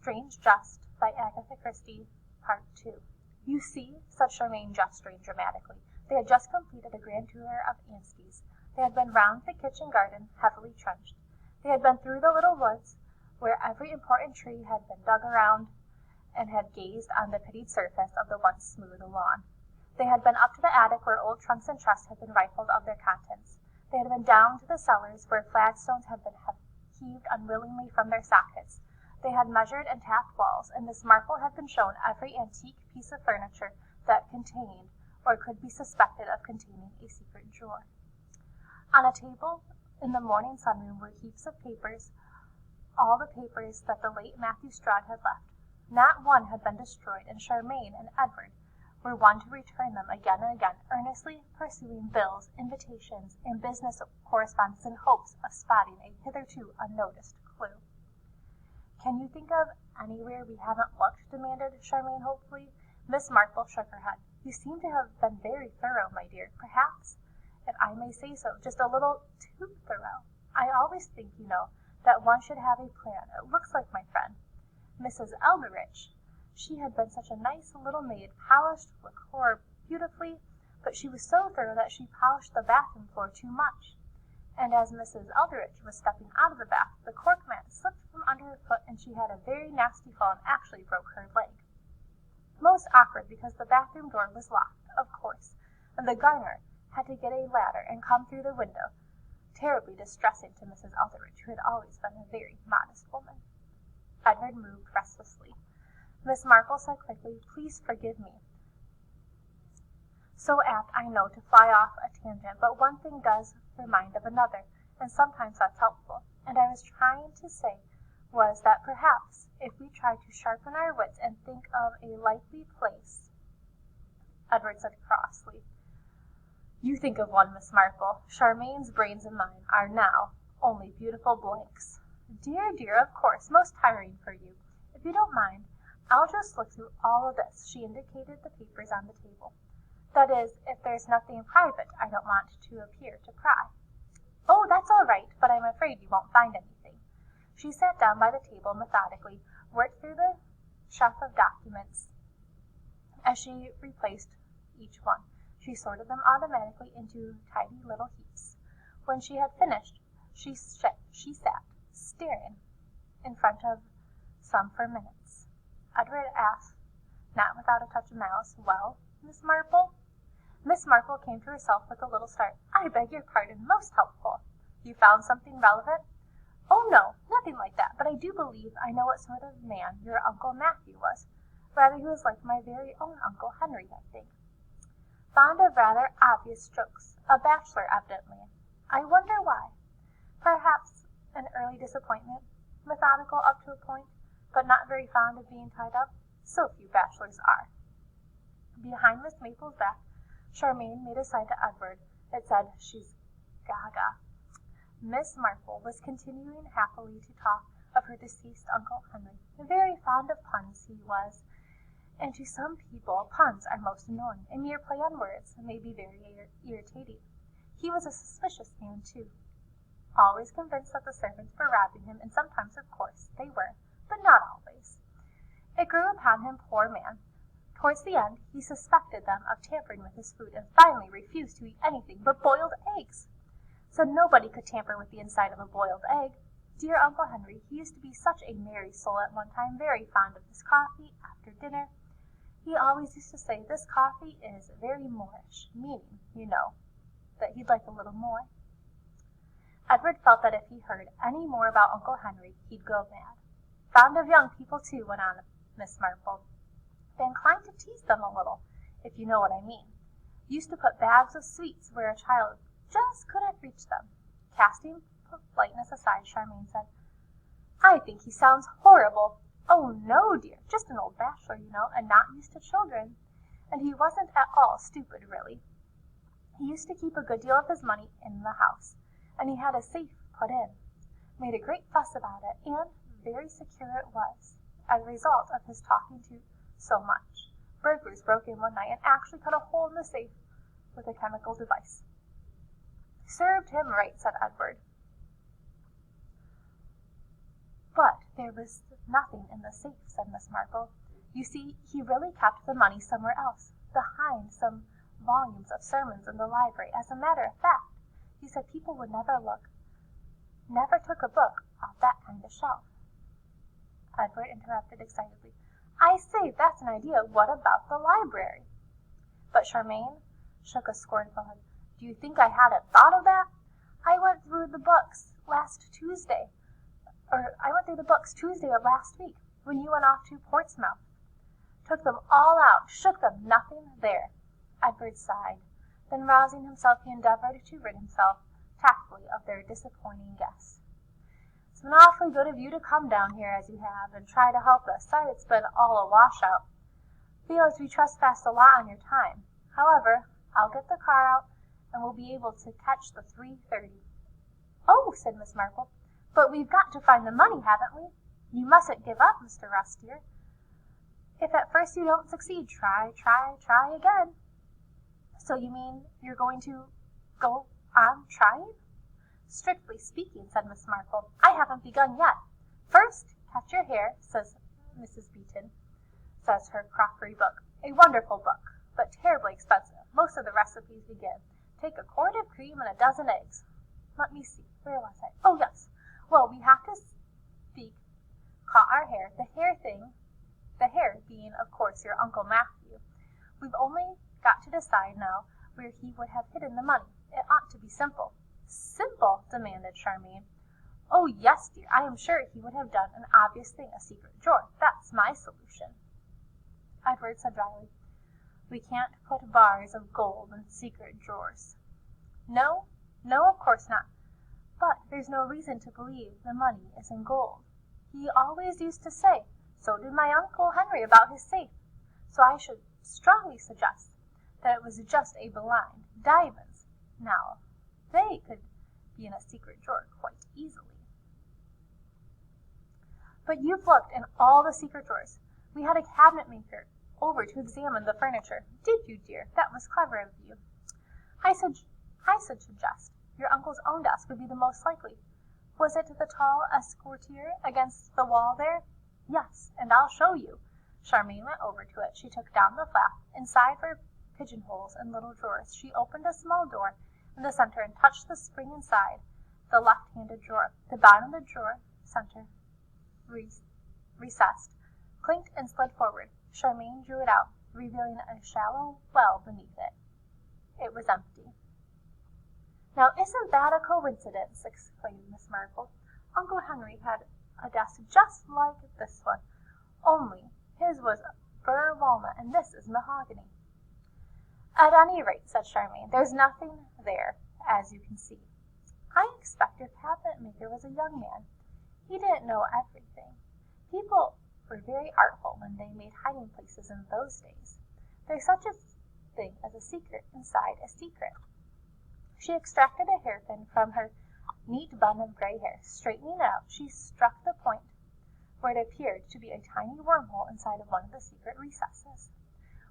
Strange Jest by Agatha Christie, Part 2. "You see," said Charmaine gesturing dramatically. They had just completed a grand tour of Anstey's. They had been round the kitchen garden, heavily trenched. They had been through the little woods, where every important tree had been dug around, and had gazed on the pitted surface of the once smooth lawn. They had been up to the attic, where old trunks and chests had been rifled of their contents. They had been down to the cellars, where flagstones had been heaved unwillingly from their sockets. They had measured and tapped walls, and Miss Marple had been shown every antique piece of furniture that contained, or could be suspected of containing, a secret drawer. On a table in the morning sunroom were heaps of papers, all the papers that the late Matthew Stroud had left. Not one had been destroyed, and Charmaine and Edward were one to return them again and again, earnestly pursuing bills, invitations, and business correspondence in hopes of spotting a hitherto unnoticed clue. "Can you think of anywhere we haven't looked?" demanded Charmaine hopefully. Miss Marple shook her head. "You seem to have been very thorough, my dear. Perhaps, if I may say so, just a little too thorough. I always think, you know, that one should have a plan. It looks like my friend, Mrs. Eldridge. She had been such a nice little maid, polished lacquer beautifully, but she was so thorough that she polished the bathroom floor too much. And as Mrs. Eldridge was stepping out of the bath, the cork mat slipped from under her foot, and she had a very nasty fall and actually broke her leg. Most awkward, because the bathroom door was locked, of course, and the gardener had to get a ladder and come through the window. Terribly distressing to Mrs. Eldridge, who had always been a very modest woman." Edward moved restlessly. Miss Marple said quickly, "Please forgive me. So apt, I know, to fly off a tangent, but one thing does remind of another, and sometimes that's helpful. And I was trying to say was that perhaps if we try to sharpen our wits and think of a likely place—" Edward said crossly, "You think of one, Miss Marple. Charmaine's brains and mine are now only beautiful blanks." "Dear, dear, of course, most tiring for you. If you don't mind, I'll just look through all of this." She indicated the papers on the table. "That is, if there's nothing private. I don't want to appear to pry." "Oh, that's all right, but I'm afraid you won't find anything." She sat down by the table methodically, worked through the shelf of documents. As she replaced each one, she sorted them automatically into tidy little heaps. When she had finished, she sat staring in front of some for minutes. Edward asked, not without a touch of malice, "Well, Miss Marple?" Miss Marple came to herself with a little start. "I beg your pardon, most helpful. You found something relevant?" "Oh, no, nothing like that, but I do believe I know what sort of man your Uncle Matthew was. Rather, he was like my very own Uncle Henry, I think. Fond of rather obvious strokes. A bachelor, evidently. I wonder why. Perhaps an early disappointment. Methodical up to a point, but not very fond of being tied up. So few bachelors are." Behind Miss Maple's back, Charmaine made a sign to Edward. It said, "She's gaga." Miss Marple was continuing happily to talk of her deceased Uncle Henry. Very fond of puns he was, and to some people puns are most annoying, and mere play on words may be very irritating. He was a suspicious man, too, always convinced that the servants were robbing him, and sometimes, of course, they were, but not always. It grew upon him, poor man. Towards the end, he suspected them of tampering with his food, and finally refused to eat anything but boiled eggs. Said nobody could tamper with the inside of a boiled egg. Dear Uncle Henry, he used to be such a merry soul at one time, very fond of his coffee after dinner. He always used to say, 'This coffee is very Moorish,' meaning, you know, that he'd like a little more." Edward felt that if he heard any more about Uncle Henry, he'd go mad. "Fond of young people, too," went on Miss Marple. "But inclined to tease them a little, if you know what I mean. Used to put bags of sweets where a child just couldn't reach them." Casting politeness aside, Charmaine said, "I think he sounds horrible." "Oh, no, dear, just an old bachelor, you know, and not used to children. And he wasn't at all stupid, really. He used to keep a good deal of his money in the house, and he had a safe put in. Made a great fuss about it, and very secure it was, as a result of his talking to so much. Burglars broke in one night and actually cut a hole in the safe with a chemical device." "Served him right," said Edward. "But There was nothing in the safe, said Miss Marple. You see, he really kept the money somewhere else, behind some volumes of sermons in the library. As a matter of fact, he said people would never took a book off that kind of shelf. Edward interrupted excitedly. I say, that's an idea. What about the library? But Charmaine shook a scornful head. Do you think I hadn't thought of that? I went through the books Tuesday of last week, when you went off to Portsmouth. Took them all out, shook them, nothing there. Edward sighed. Then rousing himself, he endeavored to rid himself tactfully of their disappointing guests. It's been awfully good of you to come down here as you have, and try to help us. Sorry it's been all a washout. Feel as we trespassed a lot on your time. However, I'll get the car out, and we'll be able to catch the 3:30. Oh, said Miss Marple, but we've got to find the money, haven't we? You mustn't give up, Mr. Russ, dear. If at first you don't succeed, try again. So you mean you're going to go on trying? Strictly speaking, said Miss Marple, I haven't begun yet. First, catch your hare, says Mrs. Beeton, says her crockery book. A wonderful book, but terribly expensive. Most of the recipes we give. Take a quart of cream and a dozen eggs. Let me see, where was I? Oh, yes. Well, we have to speak, caught our hare, the hare being, of course, your Uncle Matthew. We've only got to decide now where he would have hidden the money. It ought to be simple. Simple? Demanded Charmaine. Oh, yes, dear, I am sure he would have done an obvious thing, a secret drawer. That's my solution. Edward said dryly, we can't put bars of gold in secret drawers. No, of course not. But there's no reason to believe the money is in gold. He always used to say, so did my Uncle Henry about his safe. So I should strongly suggest that it was just a blind. Diamonds, now, they could be in a secret drawer quite easily. But you've looked in all the secret drawers. We had a cabinet maker over to examine the furniture. Did you, dear? That was clever of you. I suggest your uncle's own desk would be the most likely. Was it the tall escritoire against the wall there? Yes, and I'll show you. Charmaine went over to it. She took down the flap. Inside were pigeonholes and little drawers. She opened a small door in the center and touched the spring inside the left-handed drawer. The bottom of the drawer, center, recessed, clinked and slid forward. Charmaine drew it out, revealing a shallow well beneath it. It was empty. Now, isn't that a coincidence? Exclaimed Miss Marple. Uncle Henry had a desk just like this one, only his was burr walnut and this is mahogany. At any rate, said Charmaine, there's nothing there, as you can see. I expect your cabinet maker was a young man. He didn't know everything. People were very artful when they made hiding places in those days. There's such a thing as a secret inside a secret. She extracted a hairpin from her neat bun of gray hair. Straightening it out, she struck the point where it appeared to be a tiny wormhole inside of one of the secret recesses.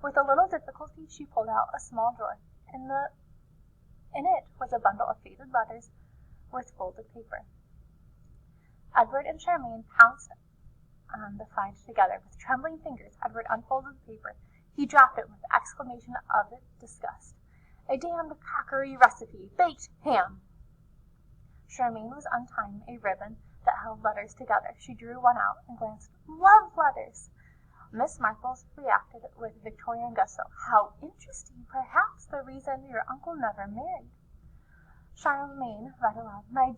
With a little difficulty, she pulled out a small drawer. In it was a bundle of faded letters with folded paper. Edward and Charmaine pounced on the find together. With trembling fingers, Edward unfolded the paper. He dropped it with an exclamation of disgust. A damned cockery recipe, baked ham. Charmaine was untying a ribbon that held letters together. She drew one out and glanced. Love letters! Miss Marple reacted with Victorian gusto. How interesting! Perhaps the reason your uncle never married. Charmaine read aloud. My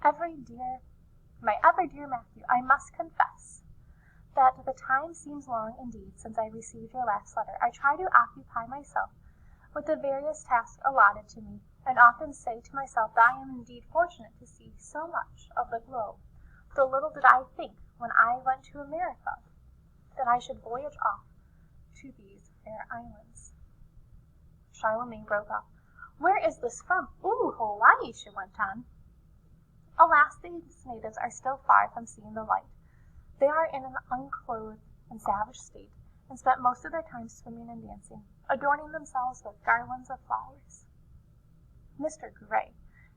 ever dear Matthew, I must confess that the time seems long indeed since I received your last letter. I try to occupy myself with the various tasks allotted to me, and often say to myself that I am indeed fortunate to see so much of the globe. Though little did I think, when I went to America, that I should voyage off to these fair islands. Charlemagne broke off. Where is this from? Ooh, Hawaii, she went on. Alas, these natives are still far from seeing the light. They are in an unclothed and savage state, and spent most of their time swimming and dancing, adorning themselves with garlands of flowers. Mr. Gray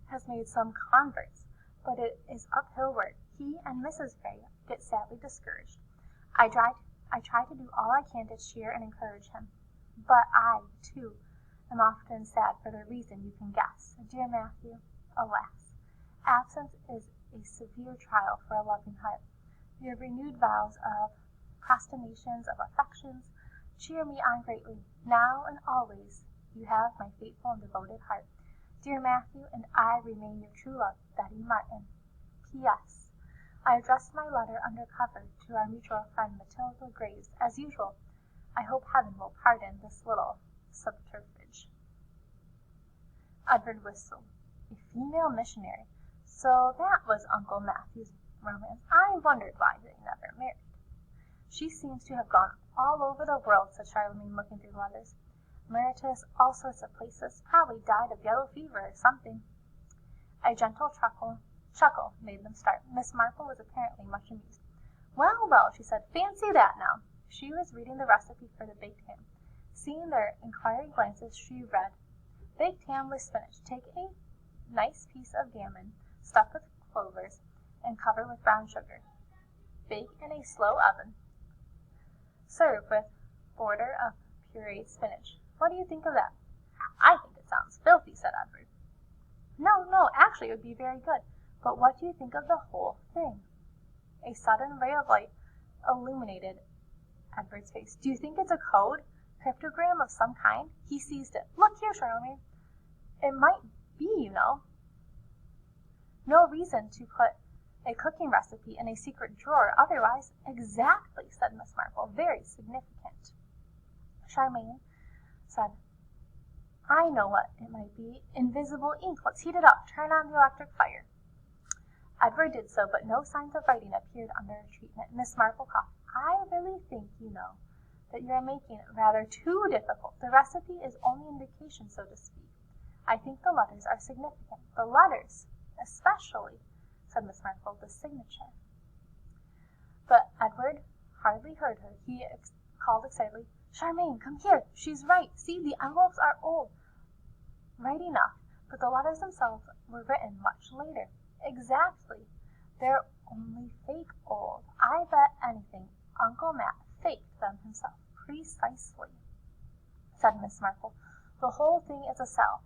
has made some converts, but it is uphill work. He and Mrs. Gray get sadly discouraged. I try to do all I can to cheer and encourage him. But I, too, am often sad for the reason you can guess. Dear Matthew, alas, absence is a severe trial for a loving heart. Your renewed vows of prostinations of affections cheer me on greatly. Now and always you have my faithful and devoted heart. Dear Matthew, and I remain your true love, Betty Martin. P.S. I addressed my letter under cover to our mutual friend Matilda Graves, as usual. I hope heaven will pardon this little subterfuge. Edward whistled. A female missionary. So that was Uncle Matthew's romance. I wondered why they never married. She seems to have gone all over the world, said Charlemagne, looking through the letters. Emeritus, all sorts of places. Probably died of yellow fever or something. A gentle chuckle made them start. Miss Marple was apparently much amused. Well, well, she said, fancy that now. She was reading the recipe for the baked ham. Seeing their inquiring glances, she read, baked ham with spinach. Take a nice piece of gammon, stuck with clovers, and cover with brown sugar. Bake in a slow oven. Serve with border of pureed spinach. What do you think of that? I think it sounds filthy, said Edward. No, actually it would be very good. But what do you think of the whole thing? A sudden ray of light illuminated Edward's face. Do you think it's a code? Cryptogram of some kind? He seized it. Look here, Charlemagne. It might be, you know. No reason to put a cooking recipe in a secret drawer otherwise. Exactly, said Miss Marple. Very significant. Charlemagne said, I know what it might be. Invisible ink. Let's heat it up. Turn on the electric fire. Edward did so, but no signs of writing appeared under treatment. Miss Marple coughed. I really think, you know, that you are making it rather too difficult. The recipe is only indication, so to speak. I think the letters are significant. The letters, especially, said Miss Marple, the signature. But Edward hardly heard her. He called excitedly, Charlemagne, come here. She's right. See, the envelopes are old. Right enough, but the letters themselves were written much later. Exactly. They're only fake old. I bet anything Uncle Matt faked them himself. Precisely, said Miss Marple. The whole thing is a sell.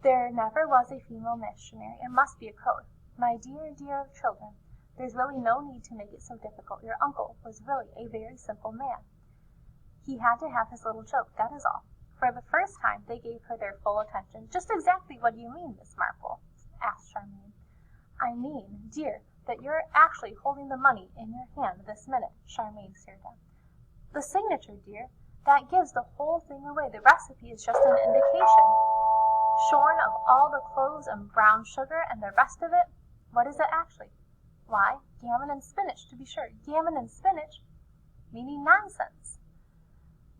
There never was a female missionary. It must be a code. My dear, dear of children, there's really no need to make it so difficult. Your uncle was really a very simple man. He had to have his little joke, that is all. For the first time they gave her their full attention. Just exactly what do you mean, Miss Marple? Asked Charlemagne. I mean, dear, that you're actually holding the money in your hand this minute, Charlemagne stared down. The signature, dear, that gives the whole thing away. The recipe is just an indication. Shorn of all the cloves and brown sugar and the rest of it, what is it actually? Why, gammon and spinach, to be sure. Gammon and spinach, meaning nonsense.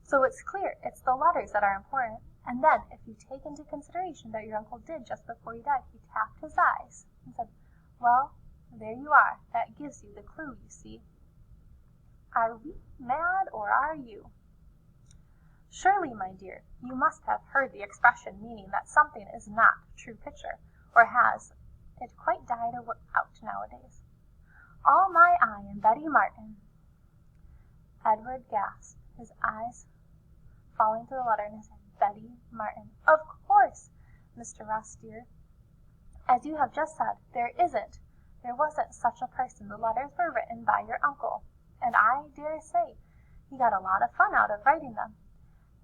So it's clear it's the letters that are important. And then, if you take into consideration that your uncle did just before he died, he tapped his eyes and said, well, there you are. That gives you the clue, you see. Are we mad, or are you? Surely, my dear, you must have heard the expression meaning that something is not a true picture, or has it quite died out nowadays? All my eye and Betty Martin. Edward gasped, his eyes falling to the letter in his hand. Betty Martin. Of course, Mr. Ross, dear. As you have just said, there wasn't such a person. The letters were written by your uncle, and I dare say he got a lot of fun out of writing them.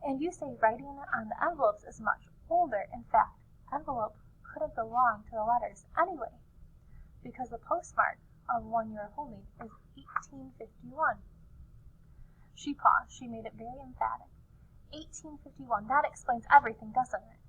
And you say writing on the envelopes is much older. In fact, envelope could have belonged to the letters anyway, because the postmark of one you are holding is 1851. She paused. She made it very emphatic. 1851. That explains everything, doesn't it?